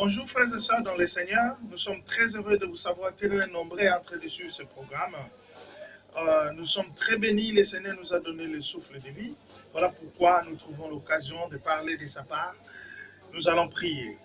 Bonjour frères et sœurs dans le Seigneur, nous sommes très heureux de vous savoir très nombreux en train de suivre ce programme. Nous sommes très bénis, le Seigneur nous a donné le souffle de vie. Voilà pourquoi nous trouvons l'occasion de parler de sa part. Nous allons prier.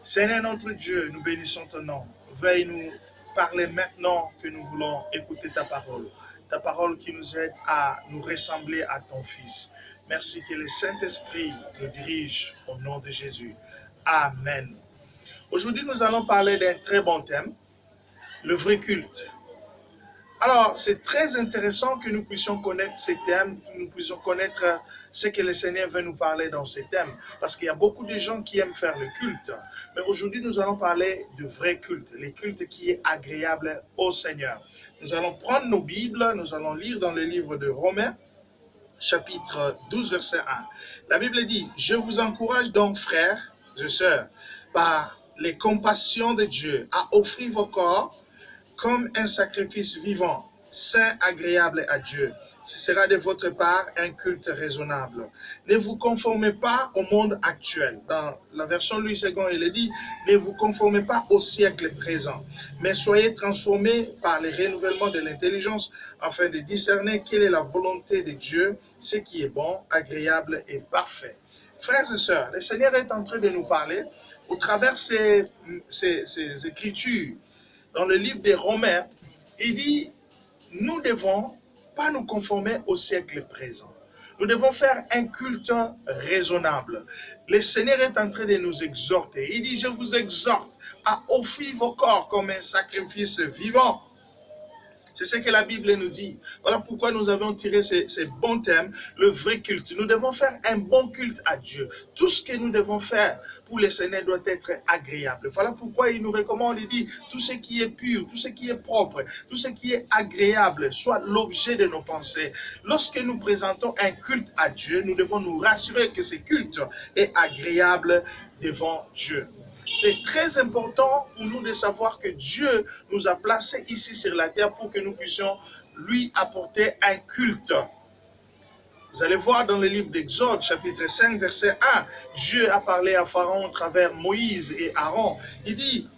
Seigneur notre Dieu, nous bénissons ton nom. Veuille nous parler maintenant que nous voulons écouter ta parole qui nous aide à nous ressembler à ton Fils. Merci que le Saint-Esprit nous dirige au nom de Jésus. Amen. Aujourd'hui, nous allons parler d'un très bon thème, le vrai culte. Alors, c'est très intéressant que nous puissions connaître ces thèmes, que nous puissions connaître ce que le Seigneur veut nous parler dans ces thèmes. Parce qu'il y a beaucoup de gens qui aiment faire le culte. Mais aujourd'hui, nous allons parler de vrai culte, le culte qui est agréable au Seigneur. Nous allons prendre nos Bibles, nous allons lire dans le livre de Romains, chapitre 12, verset 1. La Bible dit, « Je vous encourage donc, frères et sœurs, par les compassions de Dieu, à offrir vos corps comme un sacrifice vivant, saint, agréable à Dieu. Ce sera de votre part un culte raisonnable. Ne vous conformez pas au monde actuel. » Dans la version Louis II, il est dit, « Ne vous conformez pas au siècle présent, mais soyez transformés par le renouvellement de l'intelligence afin de discerner quelle est la volonté de Dieu, ce qui est bon, agréable et parfait. » Frères et sœurs, le Seigneur est en train de nous parler au travers ces écritures. Dans le livre des Romains, il dit, nous ne devons pas nous conformer au siècle présent. Nous devons faire un culte raisonnable. Le Seigneur est en train de nous exhorter. Il dit, je vous exhorte à offrir vos corps comme un sacrifice vivant. C'est ce que la Bible nous dit. Voilà pourquoi nous avons tiré ces bons thèmes, le vrai culte. Nous devons faire un bon culte à Dieu. Tout ce que nous devons faire pour le Seigneur doit être agréable. Voilà pourquoi il nous recommande, il dit, tout ce qui est pur, tout ce qui est propre, tout ce qui est agréable, soit l'objet de nos pensées. Lorsque nous présentons un culte à Dieu, nous devons nous rassurer que ce culte est agréable devant Dieu. C'est très important pour nous de savoir que Dieu nous a placés ici sur la terre pour que nous puissions lui apporter un culte. Vous allez voir dans le livre d'Exode, chapitre 5, verset 1, Dieu a parlé à Pharaon à travers Moïse et Aaron. Il dit,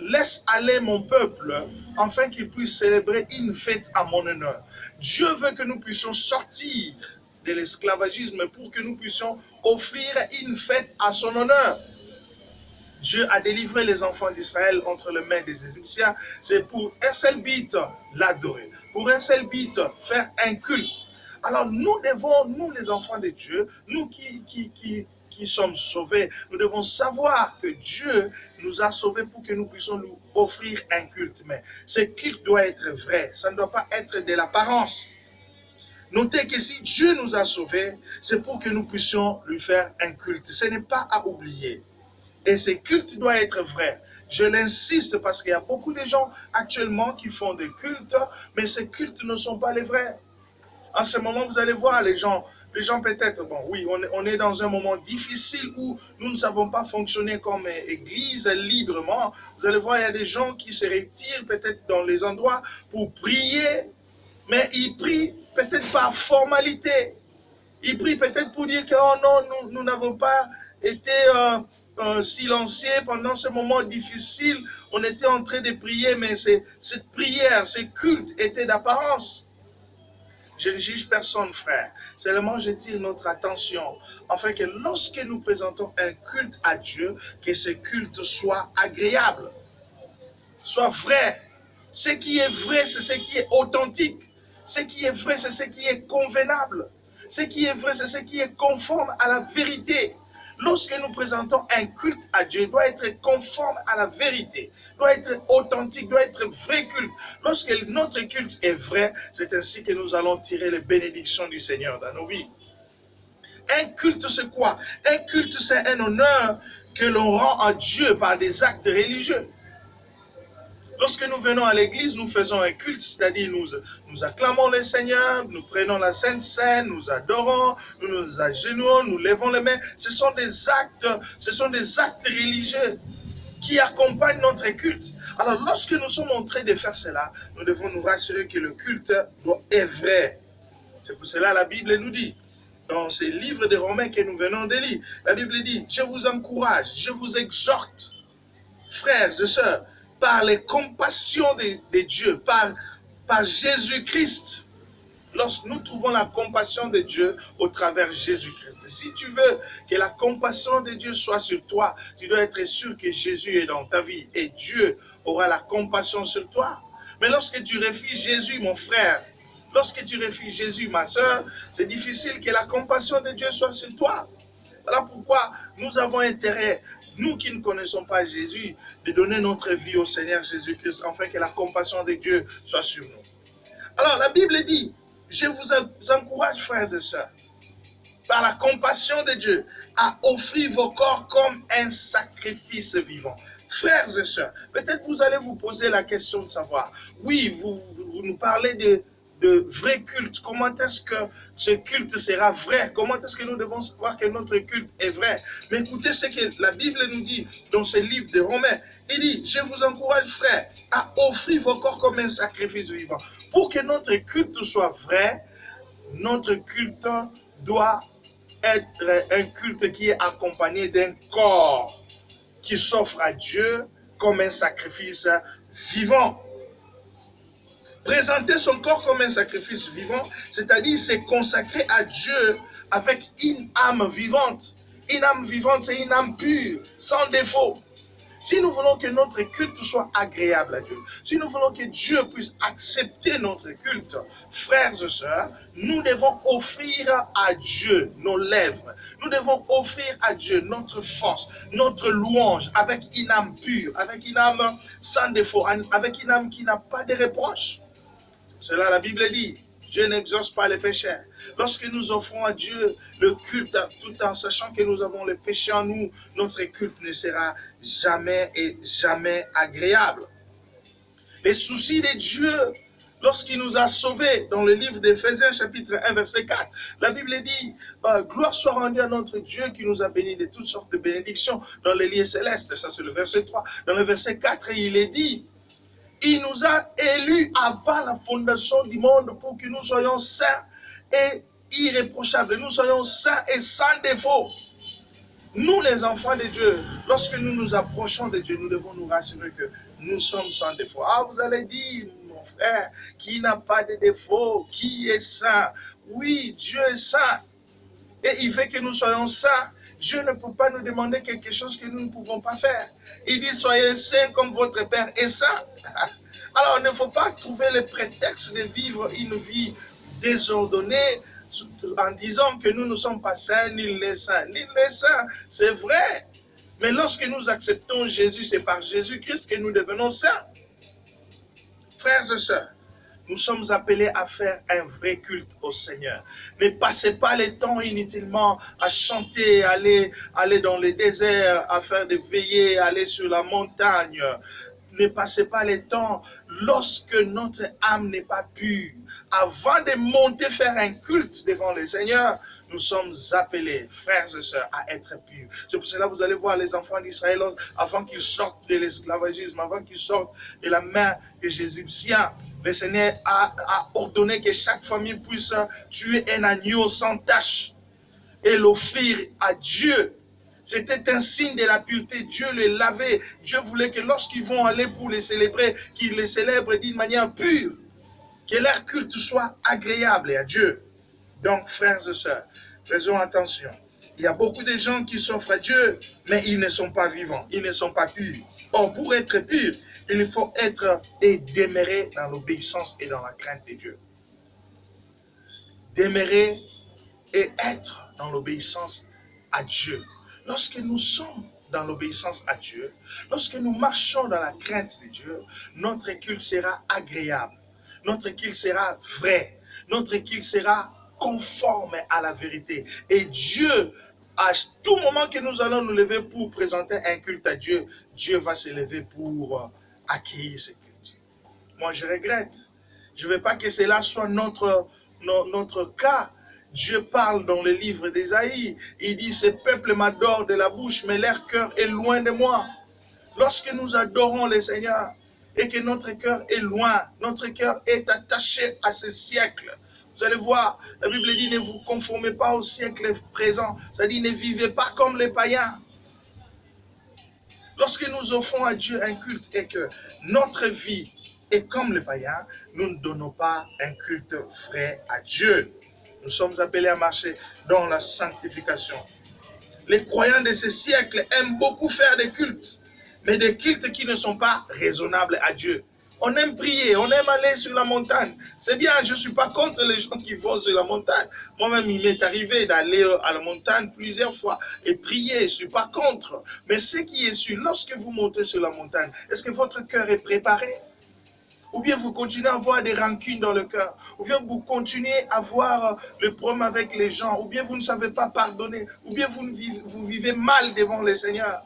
laisse aller mon peuple afin qu'il puisse célébrer une fête à mon honneur. Dieu veut que nous puissions sortir de l'esclavagisme pour que nous puissions offrir une fête à son honneur. Dieu a délivré les enfants d'Israël entre les mains des Égyptiens. C'est pour un seul but, l'adorer. Pour un seul but, faire un culte. Alors nous devons, nous les enfants de Dieu, nous qui sommes sauvés, nous devons savoir que Dieu nous a sauvés pour que nous puissions lui offrir un culte. Mais ce culte doit être vrai, ça ne doit pas être de l'apparence. Notez que si Dieu nous a sauvés, c'est pour que nous puissions lui faire un culte. Ce n'est pas à oublier. Et ce culte doit être vrai. Je l'insiste parce qu'il y a beaucoup de gens actuellement qui font des cultes, mais ces cultes ne sont pas les vrais. En ce moment, vous allez voir les gens peut-être, bon oui, on est dans un moment difficile où nous ne savons pas fonctionner comme église librement. Vous allez voir, il y a des gens qui se retirent peut-être dans les endroits pour prier, mais ils prient peut-être par formalité. Ils prient peut-être pour dire que, oh non, nous n'avons pas été silencieux pendant ce moment difficile. On était en train de prier, mais cette prière, ce culte était d'apparence. Je ne juge personne, frère. Seulement, je tire notre attention afin que lorsque nous présentons un culte à Dieu, que ce culte soit agréable, soit vrai. Ce qui est vrai, c'est ce qui est authentique. Ce qui est vrai, c'est ce qui est convenable. Ce qui est vrai, c'est ce qui est conforme à la vérité. Lorsque nous présentons un culte à Dieu, il doit être conforme à la vérité, doit être authentique, doit être vrai culte. Lorsque notre culte est vrai, c'est ainsi que nous allons tirer les bénédictions du Seigneur dans nos vies. Un culte, c'est quoi? Un culte, c'est un honneur que l'on rend à Dieu par des actes religieux. Lorsque nous venons à l'église, nous faisons un culte, c'est-à-dire nous acclamons le Seigneur, nous prenons la Sainte Seine, nous adorons, nous nous agenouillons, nous levons les mains. Ce sont des actes religieux qui accompagnent notre culte. Alors lorsque nous sommes en train de faire cela, nous devons nous rassurer que le culte est vrai. C'est pour cela que la Bible nous dit, dans ces livres de Romains que nous venons de lire, la Bible dit, je vous encourage, je vous exhorte. frères et sœurs, par les compassions de Dieu, par Jésus-Christ. Lorsque nous trouvons la compassion de Dieu au travers Jésus-Christ. Si tu veux que la compassion de Dieu soit sur toi, tu dois être sûr que Jésus est dans ta vie et Dieu aura la compassion sur toi. Mais lorsque tu refuses Jésus, mon frère, lorsque tu refuses Jésus, ma soeur, c'est difficile que la compassion de Dieu soit sur toi. Voilà pourquoi nous avons intérêt, nous qui ne connaissons pas Jésus, de donner notre vie au Seigneur Jésus-Christ, afin que la compassion de Dieu soit sur nous. Alors, la Bible dit, je vous encourage, frères et sœurs, par la compassion de Dieu, à offrir vos corps comme un sacrifice vivant. Frères et sœurs, peut-être vous allez vous poser la question de savoir, oui, vous nous parlez de vrai culte. Comment est-ce que ce culte sera vrai? Comment est-ce que nous devons savoir que notre culte est vrai? Mais écoutez ce que la Bible nous dit dans ce livre de Romains. Il dit, je vous encourage, frères, à offrir vos corps comme un sacrifice vivant. Pour que notre culte soit vrai, notre culte doit être un culte qui est accompagné d'un corps qui s'offre à Dieu comme un sacrifice vivant. Présenter son corps comme un sacrifice vivant, c'est-à-dire se consacrer à Dieu avec une âme vivante. Une âme vivante, c'est une âme pure, sans défaut. Si nous voulons que notre culte soit agréable à Dieu, si nous voulons que Dieu puisse accepter notre culte, frères et sœurs, nous devons offrir à Dieu nos lèvres. Nous devons offrir à Dieu notre force, notre louange, avec une âme pure, avec une âme sans défaut, avec une âme qui n'a pas de reproches. C'est là la Bible dit, Dieu n'exauce pas les pécheurs. Lorsque nous offrons à Dieu le culte, tout en sachant que nous avons le péché en nous, notre culte ne sera jamais et jamais agréable. Les soucis de Dieu, lorsqu'il nous a sauvés, dans le livre d'Éphésiens chapitre 1 verset 4, la Bible dit, gloire soit rendue à notre Dieu qui nous a bénis de toutes sortes de bénédictions dans les lieux célestes. Ça c'est le verset 3. Dans le verset 4, il est dit, il nous a élus avant la fondation du monde pour que nous soyons saints et irréprochables. Nous soyons saints et sans défaut. Nous, les enfants de Dieu, lorsque nous nous approchons de Dieu, nous devons nous rassurer que nous sommes sans défaut. Ah, vous allez dire, mon frère, qui n'a pas de défaut, qui est saint? Oui, Dieu est saint. Et il veut que nous soyons saints. Dieu ne peut pas nous demander quelque chose que nous ne pouvons pas faire. Il dit, soyez saints comme votre Père est saint. Alors, il ne faut pas trouver le prétexte de vivre une vie désordonnée en disant que nous ne sommes pas saints, ni les saints. Ni les saints, c'est vrai. Mais lorsque nous acceptons Jésus, c'est par Jésus-Christ que nous devenons saints. Frères et sœurs, nous sommes appelés à faire un vrai culte au Seigneur. Ne passez pas le temps inutilement à chanter, aller dans le désert, à faire des veillées, aller sur la montagne. Ne passez pas le temps lorsque notre âme n'est pas pure. Avant de monter faire un culte devant le Seigneur, nous sommes appelés, frères et sœurs, à être purs. C'est pour cela que vous allez voir les enfants d'Israël, avant qu'ils sortent de l'esclavagisme, avant qu'ils sortent de la main des Égyptiens, le Seigneur a ordonné que chaque famille puisse tuer un agneau sans tache et l'offrir à Dieu. C'était un signe de la pureté. Dieu les lavait. Dieu voulait que lorsqu'ils vont aller pour les célébrer, qu'ils les célèbrent d'une manière pure. Que leur culte soit agréable à Dieu. Donc, frères et sœurs, faisons attention. Il y a beaucoup de gens qui s'offrent à Dieu, mais ils ne sont pas vivants. Ils ne sont pas purs. Or, pour être pur, il faut être et demeurer dans l'obéissance et dans la crainte de Dieu. Demeurer et être dans l'obéissance à Dieu. Lorsque nous sommes dans l'obéissance à Dieu, lorsque nous marchons dans la crainte de Dieu, notre culte sera agréable, notre culte sera vrai, notre culte sera conforme à la vérité. Et Dieu, à tout moment que nous allons nous lever pour présenter un culte à Dieu, Dieu va se lever pour accueillir ce culte. Moi, je regrette. Je ne veux pas que cela soit notre cas. Dieu parle dans le livre d'Ésaïe. Il dit, ce peuple m'adore de la bouche, mais leur cœur est loin de moi. Lorsque nous adorons le Seigneur et que notre cœur est loin, notre cœur est attaché à ce siècle. Vous allez voir, la Bible dit, ne vous conformez pas au siècle présent. Ça dit, ne vivez pas comme les païens. Lorsque nous offrons à Dieu un culte et que notre vie est comme les païens, nous ne donnons pas un culte vrai à Dieu. Nous sommes appelés à marcher dans la sanctification. Les croyants de ce siècle aiment beaucoup faire des cultes, mais des cultes qui ne sont pas raisonnables à Dieu. On aime prier, on aime aller sur la montagne. C'est bien, je ne suis pas contre les gens qui vont sur la montagne. Moi-même, il m'est arrivé d'aller à la montagne plusieurs fois et prier, je ne suis pas contre. Mais ce qui est sûr, lorsque vous montez sur la montagne, est-ce que votre cœur est préparé? Ou bien vous continuez à avoir des rancunes dans le cœur, ou bien vous continuez à avoir le problème avec les gens, ou bien vous ne savez pas pardonner, ou bien vous vivez mal devant le Seigneur.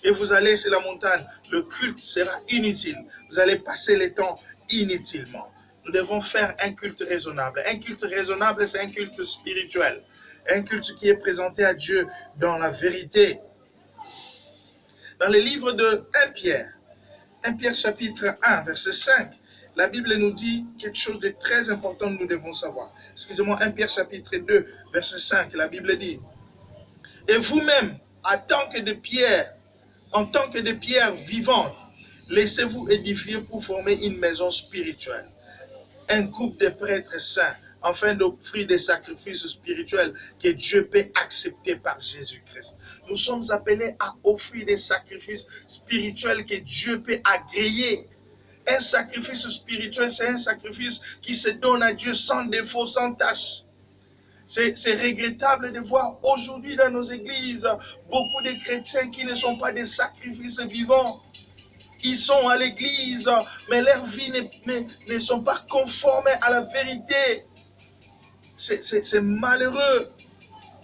Et vous allez sur la montagne, le culte sera inutile. Vous allez passer le temps inutilement. Nous devons faire un culte raisonnable. Un culte raisonnable, c'est un culte spirituel. Un culte qui est présenté à Dieu dans la vérité. Dans le livre de 1 Pierre chapitre 1, verset 5, la Bible nous dit quelque chose de très important que nous devons savoir. Excusez-moi, 1 Pierre chapitre 2, verset 5, la Bible dit, « Et vous-même, en tant que des pierres vivantes, laissez-vous édifier pour former une maison spirituelle, un groupe de prêtres saints, afin d'offrir des sacrifices spirituels que Dieu peut accepter par Jésus-Christ. » Nous sommes appelés à offrir des sacrifices spirituels que Dieu peut agréer. Un sacrifice spirituel, c'est un sacrifice qui se donne à Dieu sans défaut, sans tâche. C'est regrettable de voir aujourd'hui dans nos églises beaucoup de chrétiens qui ne sont pas des sacrifices vivants. Ils sont à l'église, mais leurs vies ne sont pas conformes à la vérité. C'est malheureux.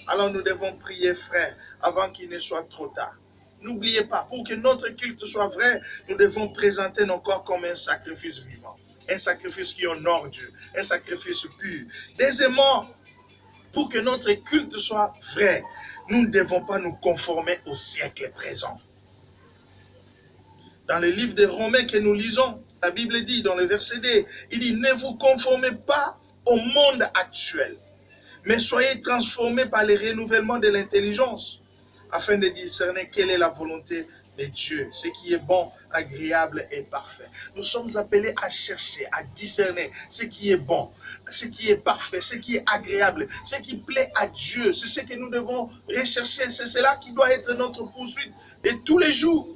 Alors nous devons prier, frère, avant qu'il ne soit trop tard. N'oubliez pas, pour que notre culte soit vrai, nous devons présenter nos corps comme un sacrifice vivant. Un sacrifice qui honore Dieu, un sacrifice pur. Deuxièmement, pour que notre culte soit vrai, nous ne devons pas nous conformer au siècle présent. Dans le livre de Romains que nous lisons, la Bible dit, dans le verset 2, il dit, « Ne vous conformez pas au monde actuel, mais soyez transformés par le renouvellement de l'intelligence, afin de discerner quelle est la volonté de Dieu, ce qui est bon, agréable et parfait. » Nous sommes appelés à chercher, à discerner ce qui est bon, ce qui est parfait, ce qui est agréable, ce qui plaît à Dieu. C'est ce que nous devons rechercher. C'est cela qui doit être notre poursuite de tous les jours.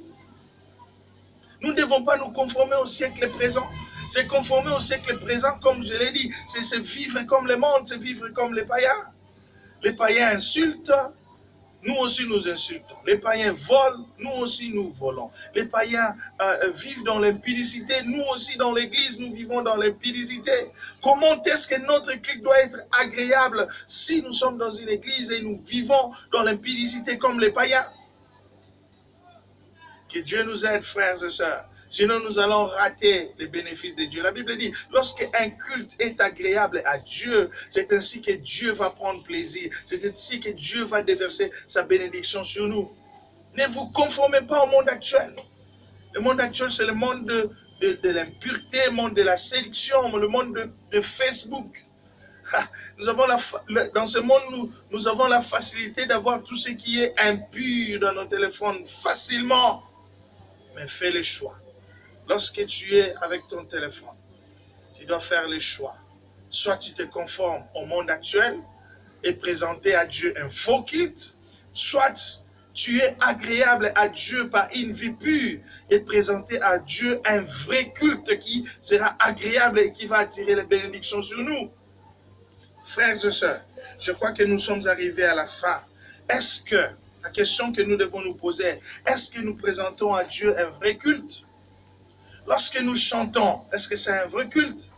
Nous ne devons pas nous conformer au siècle présent. C'est conformer au siècle présent, comme je l'ai dit, c'est vivre comme le monde, c'est vivre comme les païens. Les païens insultent, nous aussi nous insultons. Les païens volent, nous aussi nous volons. Les païens vivent dans l'impudicité, nous aussi dans l'église, nous vivons dans l'impudicité. Comment est-ce que notre culte doit être agréable si nous sommes dans une église et nous vivons dans l'impudicité comme les païens? Que Dieu nous aide, frères et sœurs. Sinon, nous allons rater les bénéfices de Dieu. La Bible dit, lorsque un culte est agréable à Dieu, c'est ainsi que Dieu va prendre plaisir. C'est ainsi que Dieu va déverser sa bénédiction sur nous. Ne vous conformez pas au monde actuel. Le monde actuel, c'est le monde de l'impureté, le monde de la séduction, le monde de Facebook. Dans ce monde, nous avons la facilité d'avoir tout ce qui est impur dans nos téléphones facilement. Mais fais le choix. Lorsque tu es avec ton téléphone, tu dois faire le choix. Soit tu te conformes au monde actuel et présenter à Dieu un faux culte, soit tu es agréable à Dieu par une vie pure et présenter à Dieu un vrai culte qui sera agréable et qui va attirer les bénédictions sur nous. Frères et sœurs, je crois que nous sommes arrivés à la fin. Est-ce que, la question que nous devons nous poser, est-ce que nous présentons à Dieu un vrai culte? Lorsque nous chantons, est-ce que c'est un vrai culte?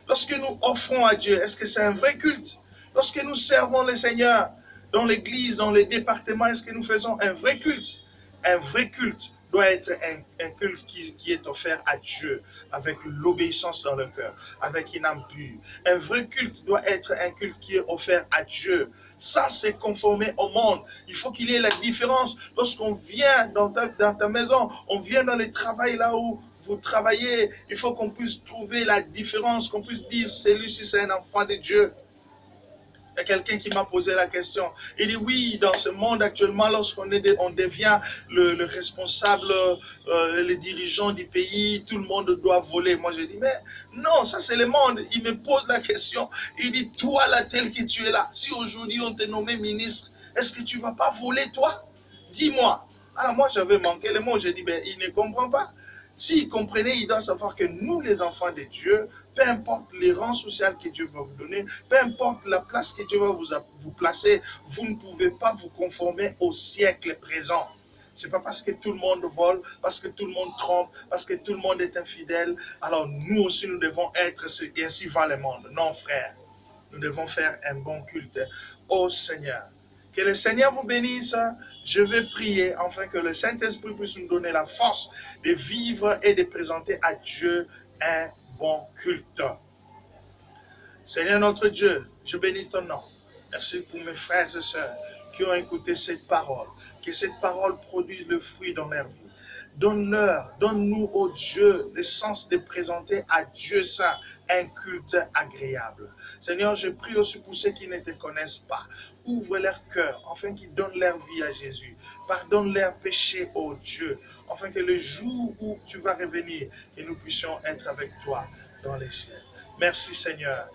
Lorsque nous offrons à Dieu, est-ce que c'est un vrai culte? Lorsque nous servons le Seigneur dans l'église, dans les départements, est-ce que nous faisons un vrai culte? Un vrai culte doit être un culte qui est offert à Dieu, avec l'obéissance dans le cœur, avec une âme pure. Un vrai culte doit être un culte qui est offert à Dieu, sans se conformer au monde. Il faut qu'il y ait la différence. Lorsqu'on vient dans ta maison, on vient dans le travail là où vous travaillez, il faut qu'on puisse trouver la différence, qu'on puisse dire celui-ci c'est un enfant de Dieu. Il y a quelqu'un qui m'a posé la question. Il dit oui, dans ce monde actuellement, lorsqu'on on devient le responsable, le dirigeant du pays, tout le monde doit voler. Moi, je dis, mais non, ça c'est le monde. Il me pose la question. Il dit, toi, là, tel que tu es là, si aujourd'hui on te nommé ministre, est-ce que tu ne vas pas voler, toi? Dis-moi. Alors moi, j'avais manqué le mot. J'ai dit, ben, il ne comprend pas. S'il comprenait, il doit savoir que nous, les enfants de Dieu, peu importe les rangs sociaux que Dieu va vous donner, peu importe la place que Dieu va vous placer, vous ne pouvez pas vous conformer au siècle présent. Ce n'est pas parce que tout le monde vole, parce que tout le monde trompe, parce que tout le monde est infidèle. Alors nous aussi, nous devons être et ainsi va le monde. Non, frère. Nous devons faire un bon culte au Seigneur. Que le Seigneur vous bénisse. Je vais prier afin que le Saint-Esprit puisse nous donner la force de vivre et de présenter à Dieu un bon culte. Seigneur notre Dieu, je bénis ton nom. Merci pour mes frères et sœurs qui ont écouté cette parole. Que cette parole produise le fruit dans leur vie. Donne-nous, ô Dieu, le sens de présenter à Dieu Saint un culte agréable. Seigneur, je prie aussi pour ceux qui ne te connaissent pas. Ouvre leur cœur, afin qu'ils donnent leur vie à Jésus. Pardonne leurs péchés, ô Dieu, afin que le jour où tu vas revenir, que nous puissions être avec toi dans les cieux. Merci Seigneur.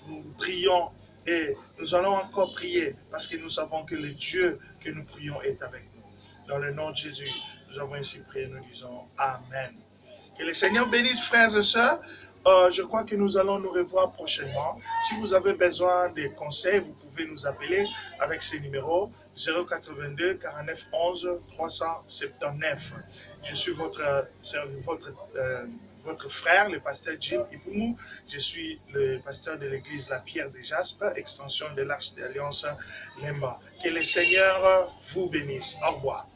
Nous prions et nous allons encore prier parce que nous savons que le Dieu que nous prions est avec nous. Dans le nom de Jésus, nous avons ainsi prié, nous disons Amen. Que le Seigneur bénisse, frères et sœurs. Je crois que nous allons nous revoir prochainement. Si vous avez besoin de conseils, vous pouvez nous appeler avec ces numéros 082 49 11 379. Je suis votre frère, le pasteur Jim Ipoumou. Je suis le pasteur de l'église La Pierre des Jaspes, extension de l'Arche d'Alliance Lemba. Que le Seigneur vous bénisse. Au revoir.